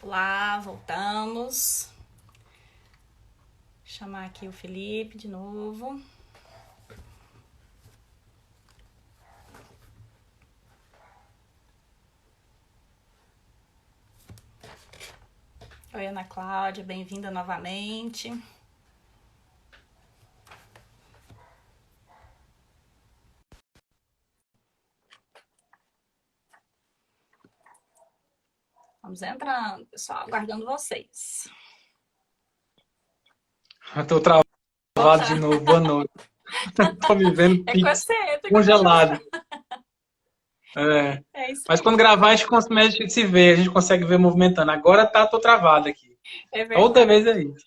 Olá, voltamos. Vou chamar aqui o Felipe de novo. Oi, Ana Cláudia, bem-vinda novamente. Vamos entrando, pessoal, aguardando vocês. Eu tô travado de novo, boa noite. Tô me vendo É com fixo, você, tô congelado. É isso Mas aí. quando gravar, a gente consegue se ver, a gente consegue ver movimentando. Agora tô travado aqui. É Toda verdade. vez é isso.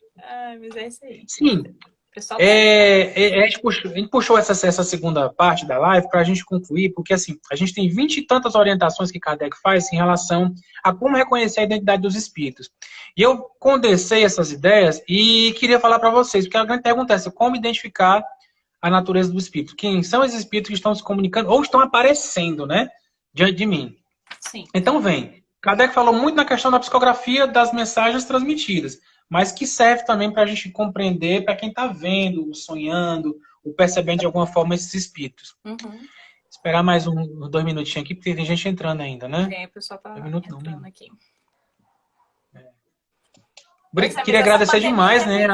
Mas é isso aí. Sim, O pessoal tá entrando. a gente puxou essa segunda parte da live para a gente concluir, porque assim, a gente tem 20 e tantas orientações que Kardec faz em relação a como reconhecer a identidade dos espíritos. E eu condensei essas ideias e queria falar para vocês, porque a grande pergunta é essa: como identificar a natureza do espírito? Quem são esses espíritos que estão se comunicando ou estão aparecendo, né, diante de mim? Sim. Então, Kardec falou muito na questão da psicografia das mensagens transmitidas, mas que serve também para a gente compreender, para quem está vendo, sonhando, ou percebendo de alguma forma esses espíritos. Uhum. Esperar mais 2 minutinhos aqui, porque tem gente entrando ainda, né? O pessoal tá 2 minutos não, entrando menino. aqui. Pois é, mas Queria agradecer demais, né?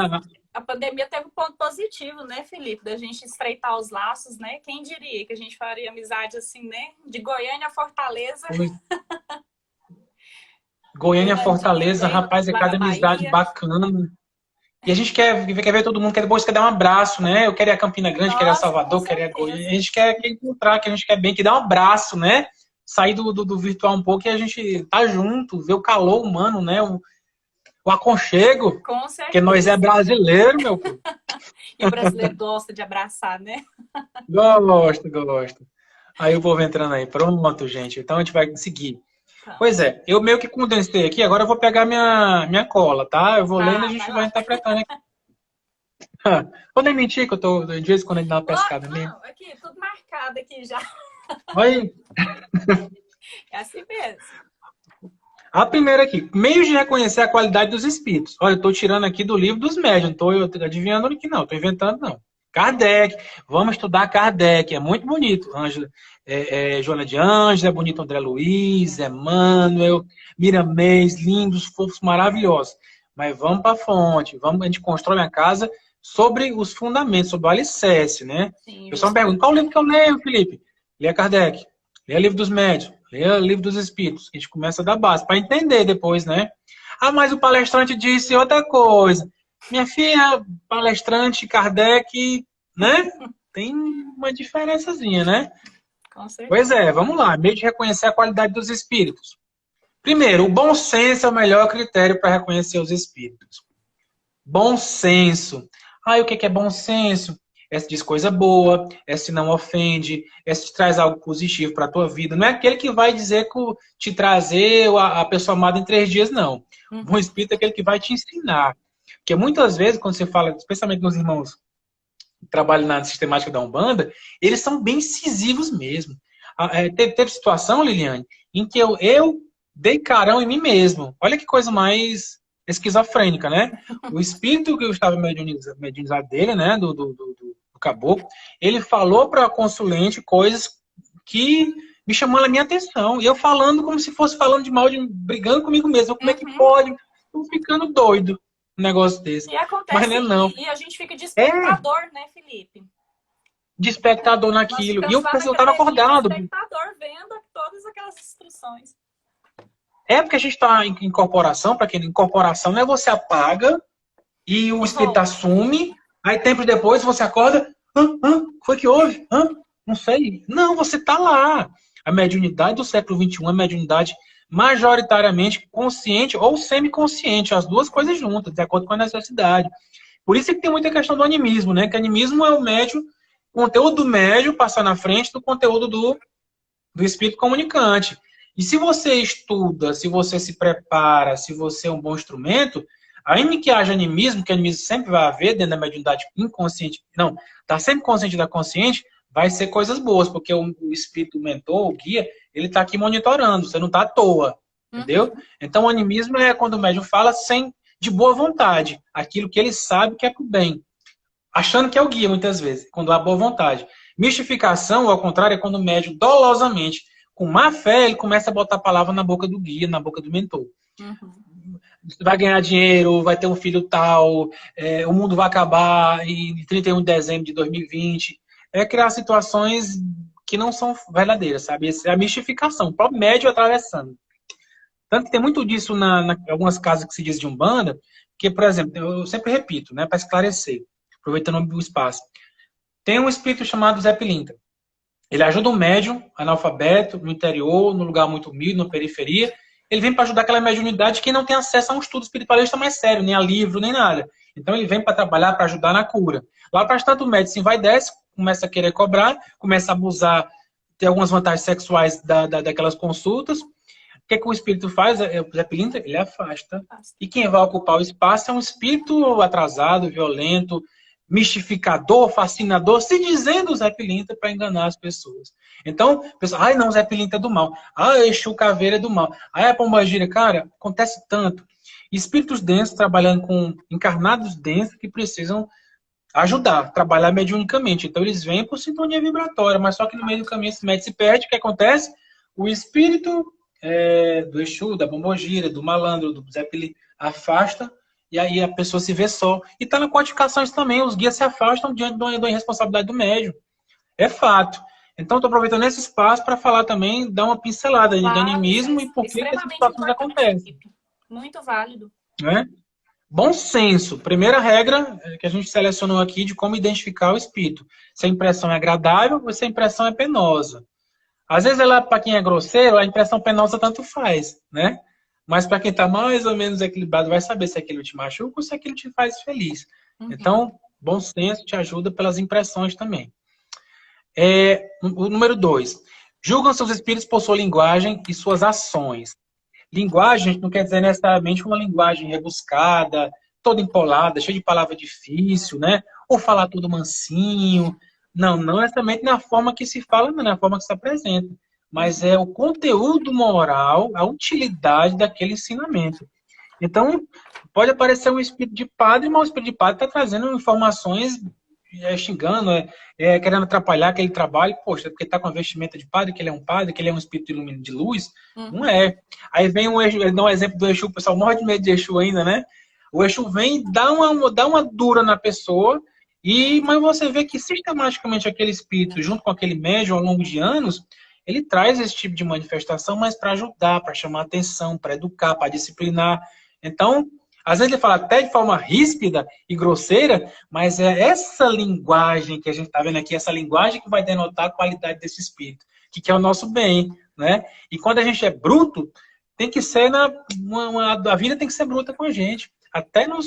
a pandemia teve um ponto positivo, né, Felipe? Da gente estreitar os laços, né? Quem diria que a gente faria amizade assim, né? De Goiânia a Fortaleza. Goiânia, Fernandinho Fortaleza, veio rapaz, é lá da cada amizade Bahia. bacana. E a gente quer ver todo mundo, depois quer dar um abraço, né? Eu quero ir a Campina Grande, quero ir a Nossa, com Salvador, quero ir a Goiânia. certeza. A gente quer encontrar, que a gente quer bem, que dar um abraço, né? Sair do virtual um pouco e a gente tá junto, ver o calor humano, né? O aconchego, Com porque nós é certeza. brasileiro, meu povo. E o brasileiro gosta de abraçar, né? Gosto, gosto. Aí o povo entrando aí. Pronto, gente. Então a gente vai seguir. Pois Pronto. é, eu meio que condensei aqui, agora eu vou pegar minha cola, tá? Eu vou lendo e a Vai gente vai lá. interpretando aqui. Quando é mentir que eu tô, de vez em quando a gente dá uma pescada mesmo. Não, aqui, tudo marcado aqui já. Olha aí. É assim mesmo. A primeira aqui, meios de reconhecer a qualidade dos espíritos. Olha, eu estou tirando aqui do livro dos médiuns, não estou adivinhando aqui não, estou inventando não. Kardec, vamos estudar Kardec, é muito bonito. Ângela, Joana de Ângeles, é bonito André Luiz, Emmanuel, Miramês, lindos, fofos, maravilhosos. Mas vamos para a fonte, a gente constrói a casa sobre os fundamentos, sobre o alicerce, né? Sim, O pessoal me pergunta, qual o livro que eu leio, Felipe? Leia Kardec, leia o livro dos médiuns, leia o livro dos espíritos. A gente começa da base, para entender depois, né? Ah, mas o palestrante disse outra coisa. Minha filha, palestrante, Kardec, né? Tem uma diferençazinha, né? com Pois certeza. é, vamos lá. Meio de reconhecer a qualidade dos espíritos. Primeiro, o bom senso é o melhor critério para reconhecer os espíritos. Bom senso. Ah, e o que é bom senso? É se diz coisa boa, é se não ofende, é se traz algo positivo para a tua vida. Não é aquele que vai dizer que te trazer a pessoa amada em 3 dias, não. O bom Uhum. espírito é aquele que vai te ensinar. Porque muitas vezes, quando você fala, especialmente nos irmãos que trabalham na sistemática da Umbanda, eles são bem incisivos mesmo. Teve situação, Liliane, em que eu dei carão em mim mesmo. Olha que coisa mais esquizofrênica, né? O espírito que eu estava mediunizado dele, né, do caboclo, ele falou para a consulente coisas que me chamou a minha atenção. E eu falando como se fosse falando de mal, brigando comigo mesmo. Como é que Uhum. pode? Estou ficando doido um negócio desse. E Mas não acontece, é não. e a gente fica de É, espectador, né, Felipe? de espectador Nós naquilo. E ficamos lá na eu estava cadeirinha de acordado. espectador, vendo todas aquelas instruções. É porque a gente está em incorporação, para quem incorporação não é você apaga e o E espírito volta. assume, aí tempos depois você acorda, foi que houve? Não sei. Não, você está lá. A mediunidade do século XXI é mediunidade majoritariamente consciente ou semiconsciente, as duas coisas juntas, de acordo com a necessidade. Por isso é que tem muita questão do animismo, né? Que animismo é o médium, o conteúdo do médium passar na frente do conteúdo do espírito comunicante. E se você estuda, se você se prepara, se você é um bom instrumento, ainda que haja animismo, que animismo sempre vai haver dentro da mediunidade inconsciente, não, está sempre consciente da consciente, vai ser coisas boas, porque o espírito o mentor, o guia, ele está aqui monitorando, você não está à toa. entendeu? Então, o animismo é quando o médium fala de boa vontade, aquilo que ele sabe que é pro bem, achando que é o guia, muitas vezes, quando há boa vontade. Mistificação, ao contrário, é quando o médium, dolosamente, com má fé, ele começa a botar a palavra na boca do guia, na boca do mentor. Vai ganhar dinheiro, vai ter um filho tal, o mundo vai acabar em 31 de dezembro de 2020. É criar situações que não são verdadeiras, sabe? Essa é a mistificação, o próprio médium atravessando. Tanto que tem muito disso em algumas casas que se diz de Umbanda, que, por exemplo, eu sempre repito, né, para esclarecer, aproveitando o espaço. Tem um espírito chamado Zé Pilintra. Ele ajuda um médium analfabeto, no interior, num lugar muito humilde, na periferia. Ele vem para ajudar aquela mediunidade que não tem acesso a um estudo espiritualista mais sério, nem a livro, nem nada. Então ele vem para trabalhar, para ajudar na cura. Lá para tanto o médium assim, vai e desce, começa a querer cobrar, começa a abusar, ter algumas vantagens sexuais daquelas consultas. O que o espírito faz? O Zé Pilintra, ele afasta. E quem vai ocupar o espaço é um espírito atrasado, violento, mistificador, fascinador, se dizendo Zé Pilintra para enganar as pessoas. Então, o pessoal, ai não, Zé Pilintra é do mal. Ah, Exu Caveira é do mal. Ai, a Pombagira, cara, acontece tanto. Espíritos densos trabalhando com encarnados densos que precisam ajudar, trabalhar mediunicamente. Então, eles vêm por sintonia vibratória, mas só que no meio do caminho esse médium se perde. O que acontece? O espírito do Exu, da Pombagira, do malandro, do Zé Pilintra, afasta. E aí a pessoa se vê só. E está na codificação isso também. Os guias se afastam diante da irresponsabilidade do médium. É fato. Então, estou aproveitando esse espaço para falar também, dar uma pincelada de animismo e por que essas situações acontecem. Muito válido. Né? Bom senso. Primeira regra que a gente selecionou aqui de como identificar o espírito. Se a impressão é agradável ou se a impressão é penosa. Às vezes, para quem é grosseiro, a impressão penosa tanto faz, né? Mas para quem está mais ou menos equilibrado, vai saber se aquilo te machuca ou se aquilo te faz feliz. Então, bom senso te ajuda pelas impressões também. O número 2. Julgam seus espíritos por sua linguagem e suas ações. Linguagem não quer dizer necessariamente uma linguagem rebuscada, toda empolada, cheia de palavra difícil, né? Ou falar tudo mansinho. Não necessariamente na forma que se fala, não, na forma que se apresenta. Mas é o conteúdo moral, a utilidade daquele ensinamento. Então, pode aparecer um espírito de padre, mas o espírito de padre está trazendo informações, xingando, querendo atrapalhar aquele trabalho. Poxa, porque está com a vestimenta de padre, que ele é um padre, que ele é um espírito de luz. Não é. Aí vem um Exu, ele dá um exemplo do Exu, o pessoal morre de medo de Exu ainda, né? O Exu vem e dá uma dura na pessoa, mas você vê que sistematicamente aquele espírito, junto com aquele médium ao longo de anos, ele traz esse tipo de manifestação, mas para ajudar, para chamar atenção, para educar, para disciplinar. Então, às vezes ele fala até de forma ríspida e grosseira, mas é essa linguagem que a gente está vendo aqui, essa linguagem que vai denotar a qualidade desse espírito, que quer o nosso bem, né? E quando a gente é bruto, tem que ser a vida tem que ser bruta com a gente, até nos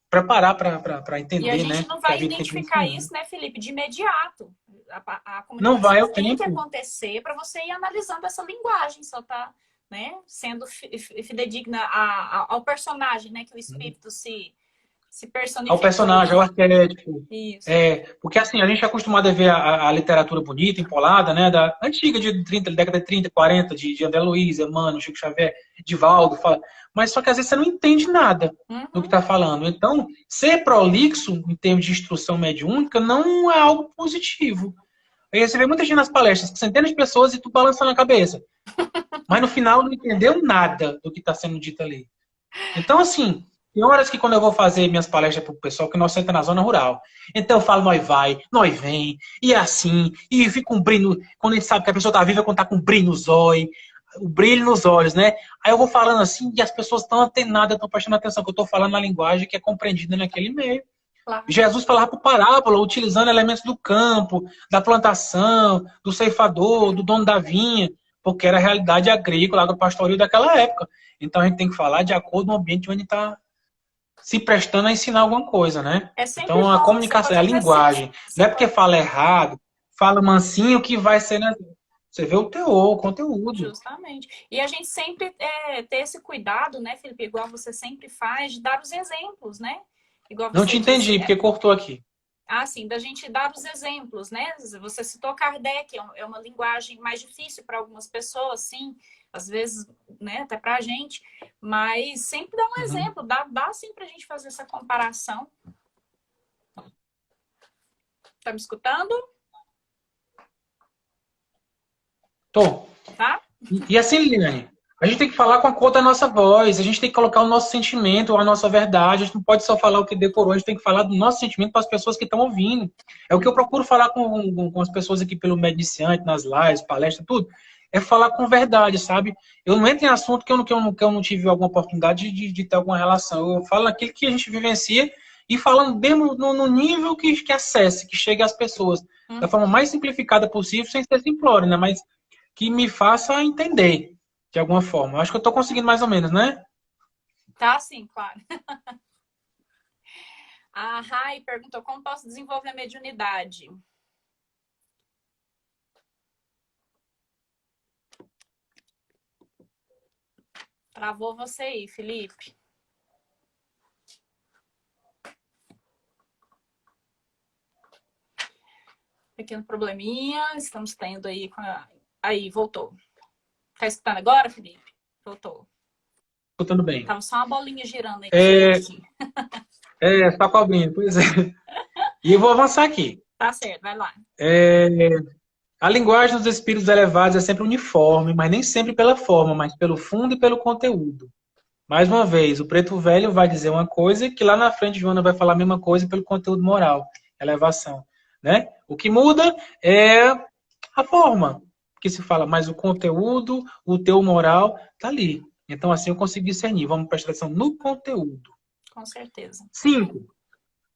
preparar para entender, né? E a gente não vai identificar isso, né, Felipe, de imediato. A não vai o tem tempo. que acontecer para você ir analisando essa linguagem, só tá, né, sendo fidedigna ao personagem, né, que o espírito se personifica. Ao personagem, ao arquétipo. Isso. Porque assim, a gente é acostumado a ver a literatura bonita, empolada, né, da antiga, década de 30, 40, de André Luiz, Emmanuel, Chico Xavier, Divaldo, mas só que às vezes você não entende nada do que está falando. Então, ser prolixo em termos de instrução mediúnica não é algo positivo. Aí você vê muita gente nas palestras, centenas de pessoas e tu balançando a cabeça. Mas no final não entendeu nada do que está sendo dito ali. Então, assim, tem horas que quando eu vou fazer minhas palestras para o pessoal, que nós senta na zona rural. Então eu falo, nós vai, nós vem, e é assim, e fica um brilho, quando a gente sabe que a pessoa está viva, quando está com um brilho nos olhos, o brilho nos olhos, né? Aí eu vou falando assim, e as pessoas estão antenadas, estão prestando atenção, que eu estou falando na linguagem que é compreendida naquele meio. Claro. Jesus falava por parábola, utilizando elementos do campo, da plantação, do ceifador, do dono da vinha, porque era a realidade agrícola, agropastoril daquela época. Então a gente tem que falar de acordo com o ambiente onde está se prestando a ensinar alguma coisa, né? Então a comunicação, a linguagem. Não é porque fala errado, fala mansinho que vai ser... Né? Você vê o teor, o conteúdo. Justamente. E a gente sempre ter esse cuidado, né, Felipe? Igual você sempre faz, de dar os exemplos, né? Igual você não te entendi, disse, porque cortou aqui. assim, da gente dar os exemplos, né? Você citou Kardec, é uma linguagem mais difícil para algumas pessoas, sim, às vezes, né, até para a gente, mas sempre dá um Uhum. exemplo, dá sim para a gente fazer essa comparação. Tá me escutando? Tô. Tá? E assim, Liliane, a gente tem que falar com a cor da nossa voz, a gente tem que colocar o nosso sentimento, a nossa verdade, a gente não pode só falar o que decorou, a gente tem que falar do nosso sentimento para as pessoas que estão ouvindo. É o que eu procuro falar com as pessoas aqui pelo Mediciante, nas lives, palestras, tudo. É falar com verdade, sabe? Eu não entro em assunto que eu não tive alguma oportunidade de ter alguma relação. Eu falo naquilo que a gente vivencia e falando mesmo no nível que acesse, que chegue às pessoas. Da forma mais simplificada possível, sem ser simplório, né? Mas que me faça entender, de alguma forma. Eu acho que eu estou conseguindo mais ou menos, né? Tá, sim, claro. A Rai perguntou como posso desenvolver a mediunidade. Travou você aí, Felipe. Pequeno probleminha, estamos tendo aí com a... Aí, voltou. Tá escutando agora, Felipe? Voltou. Escutando bem. Tava só uma bolinha girando aí no seu É, rostinho. só cobrinha, pois é. E eu vou avançar aqui. Tá certo, vai lá. A linguagem dos espíritos elevados é sempre uniforme, mas nem sempre pela forma, mas pelo fundo e pelo conteúdo. Mais uma vez, o preto velho vai dizer uma coisa que lá na frente Joana vai falar a mesma coisa pelo conteúdo moral, elevação, né? O que muda é a forma que se fala, mas o conteúdo, o teu moral, tá ali. Então, assim eu consigo discernir. Vamos prestar atenção no conteúdo. Com certeza. 5.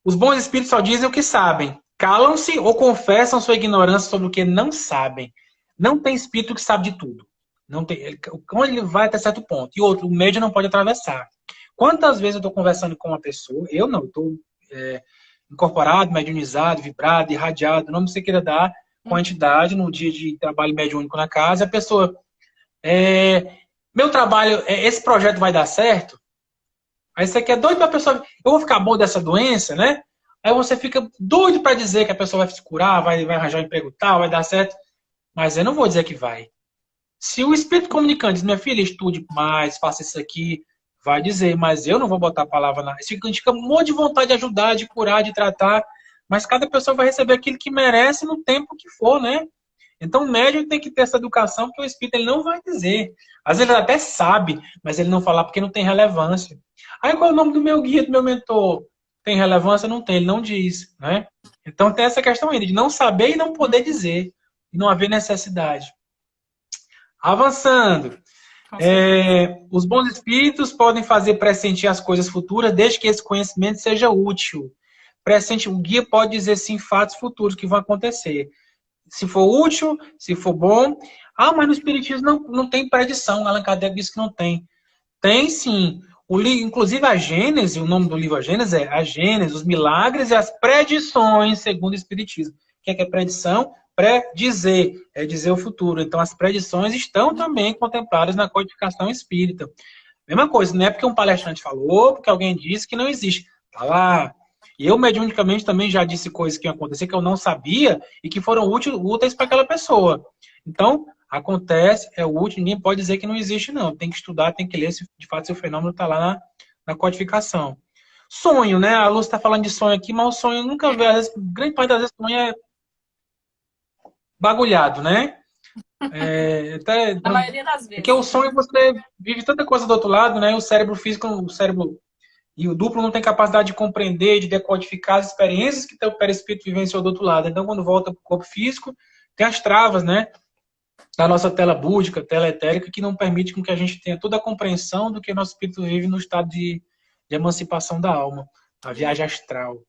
Os bons espíritos só dizem o que sabem. Calam-se ou confessam sua ignorância sobre o que não sabem. Não tem espírito que sabe de tudo. Não tem, onde ele vai até certo ponto. E outro, o médium não pode atravessar. Quantas vezes eu estou conversando com uma pessoa, eu não, estou incorporado, mediunizado, vibrado, irradiado, não você queira dar, com a entidade no dia de trabalho mediúnico na casa, a pessoa, meu trabalho, esse projeto vai dar certo? Aí você quer doido para a pessoa, eu vou ficar bom dessa doença, né? Aí você fica doido para dizer que a pessoa vai se curar, vai arranjar um emprego tal, vai dar certo. Mas eu não vou dizer que vai. Se o espírito comunicante diz, minha filha, estude mais, faça isso aqui, vai dizer, mas eu não vou botar a palavra na. A gente fica um monte de vontade de ajudar, de curar, de tratar, mas cada pessoa vai receber aquilo que merece no tempo que for, né? Então o médium tem que ter essa educação, porque o espírito ele não vai dizer. Às vezes ele até sabe, mas ele não fala porque não tem relevância. Aí qual é o nome do meu guia, do meu mentor? Tem relevância? Não tem, ele não diz, né? Então tem essa questão ainda de não saber e não poder dizer, e não haver necessidade. Avançando. Os bons espíritos podem fazer pressentir as coisas futuras desde que esse conhecimento seja útil. Pressentir, o guia pode dizer sim fatos futuros que vão acontecer. Se for útil, se for bom. Ah, mas no Espiritismo não tem predição. Allan Kardec disse que não tem. Tem sim. Inclusive a Gênese, o nome do livro A Gênese é A Gênese, os milagres e as predições segundo o Espiritismo. O que é predição? Predizer, é dizer o futuro. Então as predições estão também contempladas na codificação espírita. Mesma coisa, não é porque um palestrante falou, porque alguém disse que não existe. Tá lá. E eu, mediunicamente, também já disse coisas que iam acontecer que eu não sabia e que foram úteis para aquela pessoa. Então, acontece, é útil, ninguém pode dizer que não existe, não. Tem que estudar, tem que ler se de fato seu fenômeno está lá na codificação. Sonho, né? A Lúcia está falando de sonho aqui, mas o sonho nunca vê. Às vezes, grande parte das vezes, o sonho é bagulhado, né? A maioria das vezes. Porque o sonho você vive tanta coisa do outro lado, né? O cérebro físico, o cérebro e o duplo não tem capacidade de compreender, de decodificar as experiências que o perispírito vivenciou do outro lado. Então, quando volta para o corpo físico, tem as travas, né? Da nossa tela búdica, tela etérica, que não permite com que a gente tenha toda a compreensão do que o nosso espírito vive no estado de emancipação da alma, a viagem astral.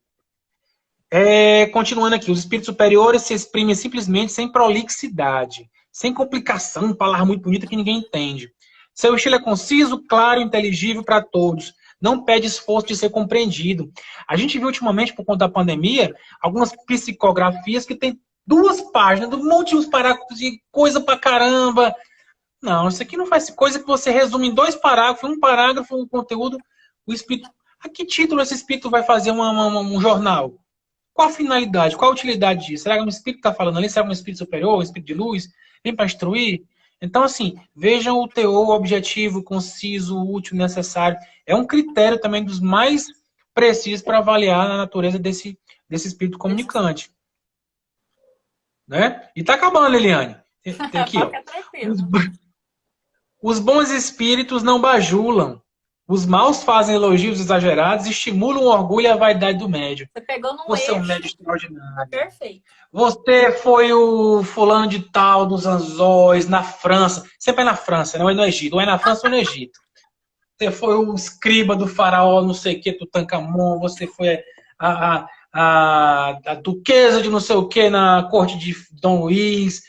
Continuando aqui, os espíritos superiores se exprimem simplesmente sem prolixidade, sem complicação, palavra muito bonita que ninguém entende. Seu estilo é conciso, claro, inteligível para todos. Não pede esforço de ser compreendido. A gente viu ultimamente, por conta da pandemia, algumas psicografias que tem 2 páginas, um monte de uns parágrafos de coisa pra caramba. Não, isso aqui não faz coisa que você resume em 2 parágrafos, um parágrafo, o conteúdo, o espírito. A que título esse espírito vai fazer um jornal? Qual a finalidade? Qual a utilidade disso? Será que é um espírito que está falando ali? Será que é um espírito superior, um espírito de luz? Vem para instruir? Então, assim, vejam o teor, objetivo, conciso, útil, necessário. É um critério também dos mais precisos para avaliar a natureza desse espírito comunicante. Né? E tá acabando, Eliane. Tem aqui, ó. Os bons espíritos não bajulam. Os maus fazem elogios exagerados e estimulam o orgulho e a vaidade do médium. Você pegou num Você é um eixo. médium extraordinário. Perfeito. Você foi o fulano de tal dos Anzóis, na França. Sempre é na França, não é no Egito. Ou é na França ou no Egito. Você foi o escriba do faraó, não sei o que, Tutankhamon. Você foi a duquesa de não sei o que na corte de Dom Luís.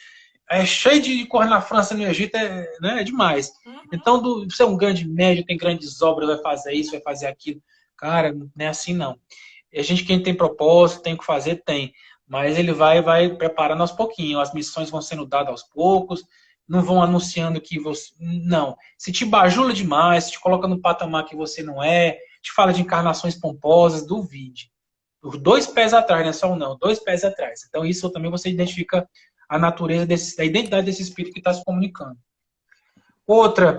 É cheio de cor na França e no Egito, né, é demais. Uhum. Então, você é um grande médium, tem grandes obras, vai fazer isso, vai fazer aquilo. Cara, não é assim, não. A gente, quem tem propósito, tem o que fazer, tem. Mas ele vai preparando aos pouquinhos. As missões vão sendo dadas aos poucos, não vão anunciando que você... Não. Se te bajula demais, se te coloca no patamar que você não é, te fala de encarnações pomposas, duvide. Os 2 pés atrás, não é só um não, 2 pés atrás. Então, isso também você identifica a natureza da identidade desse espírito que está se comunicando. Outra,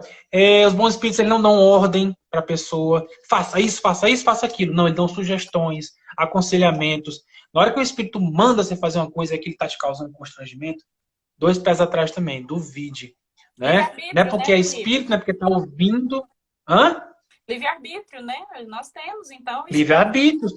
os bons espíritos eles não dão ordem para a pessoa, faça isso, faça aquilo. Não, eles dão sugestões, aconselhamentos. Na hora que o espírito manda você fazer uma coisa que ele está te causando constrangimento, 2 pés atrás também, duvide. Né? Não é porque é espírito, não é porque está ouvindo. Hã? Livre-arbítrio, né? Nós temos, então. Livre-arbítrio.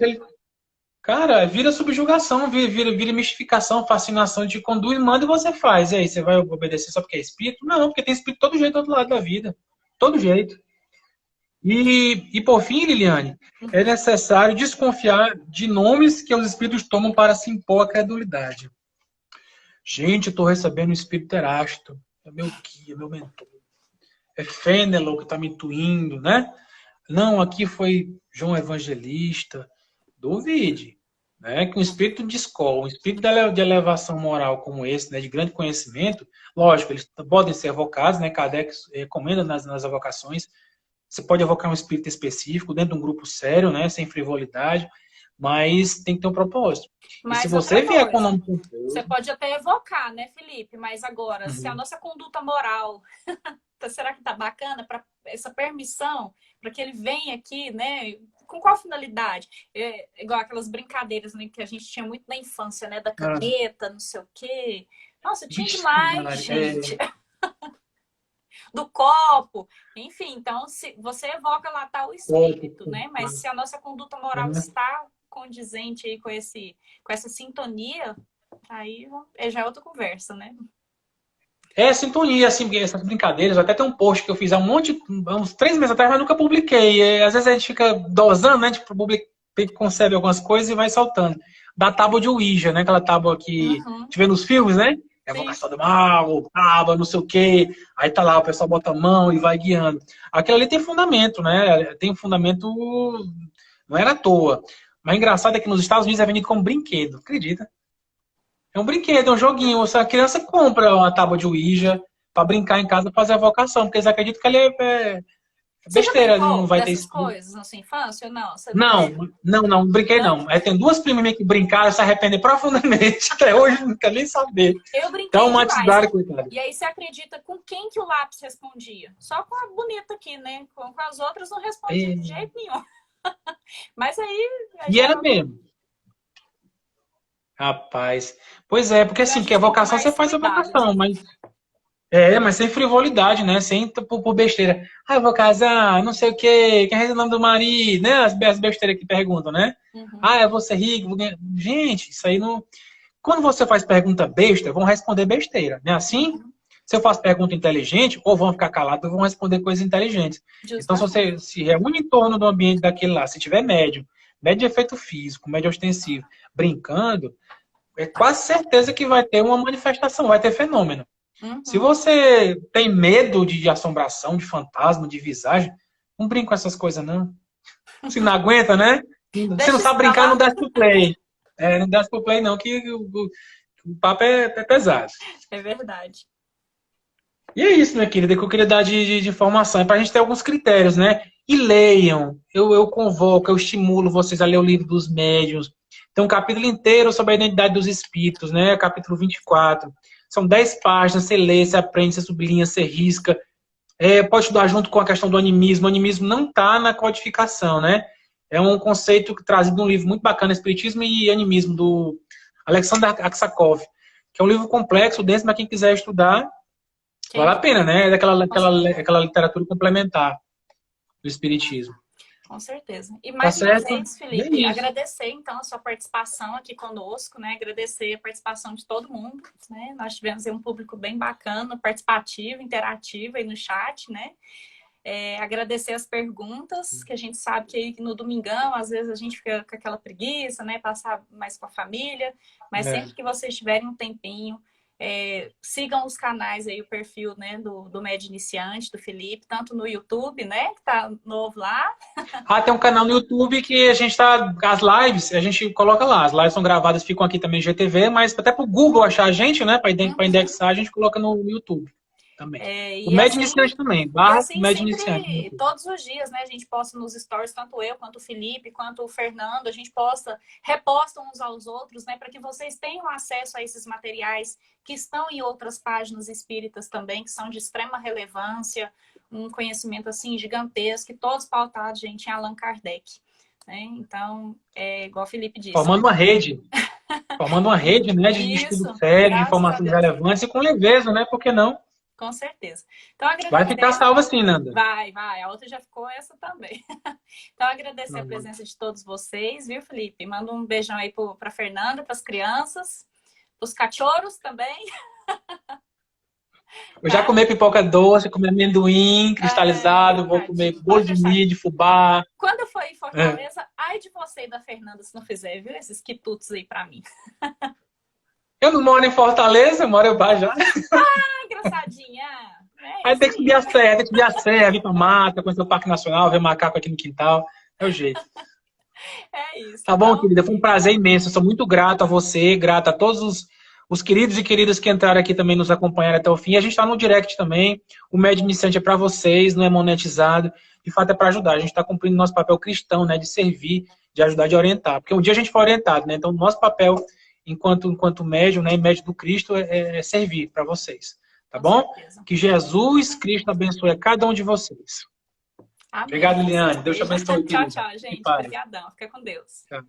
Cara, vira subjugação, vira mistificação, fascinação, te conduz, manda e você faz. E aí, você vai obedecer só porque é espírito? Não, porque tem espírito todo jeito do outro lado da vida. Todo jeito. E por fim, Liliane, é necessário desconfiar de nomes que os espíritos tomam para se impor a credulidade. Gente, eu estou recebendo um espírito Erasto. É meu guia, meu mentor. É Fênelon que está me intuindo, né? Não, aqui foi João Evangelista. Duvide, né? Que um espírito de escola, um espírito de elevação moral como esse, né? De grande conhecimento, lógico, eles podem ser evocados, né? Kardec recomenda nas evocações. Você pode evocar um espírito específico dentro de um grupo sério, né? Sem frivolidade, mas tem que ter um propósito. Mas e se você vier com o nome... Você pode até evocar, né, Felipe? Mas agora, se a nossa conduta moral, será que tá bacana para essa permissão para que ele venha aqui, né? Com qual finalidade? Igual aquelas brincadeiras, né, que a gente tinha muito na infância, né? Da caneta, não sei o quê. Nossa, tinha demais, gente. Do copo. Enfim, então, se você evoca lá tal espírito, né? Mas se a nossa conduta moral está condizente aí com essa sintonia, aí já é outra conversa, né? É sintonia, assim, essas brincadeiras. Até tem um post que eu fiz há uns 3 meses atrás, mas nunca publiquei. Às vezes a gente fica dosando, né? A gente concebe algumas coisas e vai saltando. Da tábua de Ouija, né? Aquela tábua que a gente vê nos filmes, né? Evocação do mal, tábua, não sei o quê. Aí tá lá, o pessoal bota a mão e vai guiando. Aquilo ali tem fundamento, né? Tem um fundamento, não era à toa. Mas o engraçado é que nos Estados Unidos é vendido como brinquedo, acredita? É um brinquedo, é um joguinho. A criança compra uma tábua de Ouija para brincar em casa, fazer a vocação, porque eles acreditam que ele é besteira, não vai ter isso. Coisas na sua infância ou não? Não brinquei não. Aí tem 2 primas minhas que brincaram, se arrependem profundamente. Até hoje não quer nem saber. Eu brinquei Traumatizaram, coitado. E aí você acredita com quem que o lápis respondia? Só com a bonita aqui, né? Com as outras não respondia de jeito nenhum. Mas aí... E era mesmo. Rapaz. Pois é, porque assim, que a vocação você faz a vocação, mas... mas sem frivolidade, né? Sem por besteira. Ah, eu vou casar, não sei o quê, quem é o nome do marido, né? As besteiras que perguntam, né? Eu vou ser rico, gente, isso aí não... Quando você faz pergunta besta, vão responder besteira, né? Assim, se eu faço pergunta inteligente, ou vão ficar calados, ou vão responder coisas inteligentes. Justamente. Então, se você se reúne em torno do ambiente daquele lá, se tiver médio de efeito físico, médio ostensivo, brincando, é quase certeza que vai ter uma manifestação, vai ter fenômeno. Se você tem medo de assombração, de fantasma, de visagem, não brinca com essas coisas, não. Se não aguenta, né? Se não sabe brincar, não desce pro play. Não desce pro play, não, que o papo é pesado. É verdade. E é isso, minha querida, que eu queria dar de informação. É pra gente ter alguns critérios, né? E leiam. Eu convoco, eu estimulo vocês a ler o livro dos médiuns. tem um capítulo inteiro sobre a identidade dos espíritos, né? Capítulo 24. São 10 páginas, você lê, você aprende, você sublinha, você risca. Pode estudar junto com a questão do animismo. O animismo não está na codificação, né? É um conceito trazido num livro muito bacana, Espiritismo e Animismo, do Alexander Aksakov, que é um livro complexo, denso, mas quem quiser estudar, vale a pena, né? É aquela literatura complementar do Espiritismo. Com certeza. E mais uma vez, Felipe, agradecer então a sua participação aqui conosco, né? Agradecer a participação de todo mundo, né? Nós tivemos aí um público bem bacana, participativo, interativo aí no chat, né? Agradecer as perguntas, que a gente sabe que aí no domingão, às vezes a gente fica com aquela preguiça, né? Passar mais com a família, mas sempre que vocês tiverem um tempinho, sigam os canais aí, o perfil, né, do Med Iniciante, do Felipe, tanto no YouTube, né, que tá novo lá. Tem um canal no YouTube que a gente tá, as lives, a gente coloca lá, as lives são gravadas, ficam aqui também no GTV, mas até pro Google achar a gente, né, para indexar, a gente coloca no YouTube também. O Med Iniciante também, barra Med Iniciante. Todos os dias, né, a gente posta nos stories, tanto eu, quanto o Felipe, quanto o Fernando, a gente reposta uns aos outros, né, para que vocês tenham acesso a esses materiais que estão em outras páginas espíritas também, que são de extrema relevância, um conhecimento, assim, gigantesco, e todos pautados, gente, em Allan Kardec. Né? Então, igual o Felipe disse. Formando uma rede. Né, de estudo sério, de informação de relevância, e com leveza, né, por que não? Com certeza. Então, vai ficar salva sim, Nanda. Vai. A outra já ficou, essa também. Então, agradecer a presença de todos vocês, viu, Felipe? Manda um beijão aí para Fernanda, para as crianças, para os cachorros também. Eu já comi pipoca doce, comi amendoim cristalizado, vou comer bolo de milho, de fubá. Quando eu for em Fortaleza, ai de você e da Fernanda se não fizer, viu? Esses quitutos aí para mim. Eu não moro em Fortaleza, eu moro em Bajá. Engraçadinha. Aí tem que subir a serra, vir pra mata, conhecer o Parque Nacional, ver macaco aqui no quintal. É o jeito. É isso. Tá bom, querida? Foi um prazer imenso. Eu sou muito grato a você, grato a todos os queridos e queridas que entraram aqui também, nos acompanharam até o fim. A gente tá no direct também. O Med Iniciante é para vocês, não é monetizado. De fato, é para ajudar. A gente está cumprindo nosso papel cristão, né? De servir, de ajudar, de orientar. Porque um dia a gente foi orientado, né? Então, nosso papel enquanto médium, né? Médium do Cristo é servir para vocês. Tá bom? Que Jesus Cristo abençoe a cada um de vocês. Amém. Obrigado, Liliane. Deus te abençoe. Tchau, gente. Obrigadão. Fica com Deus. Tchau.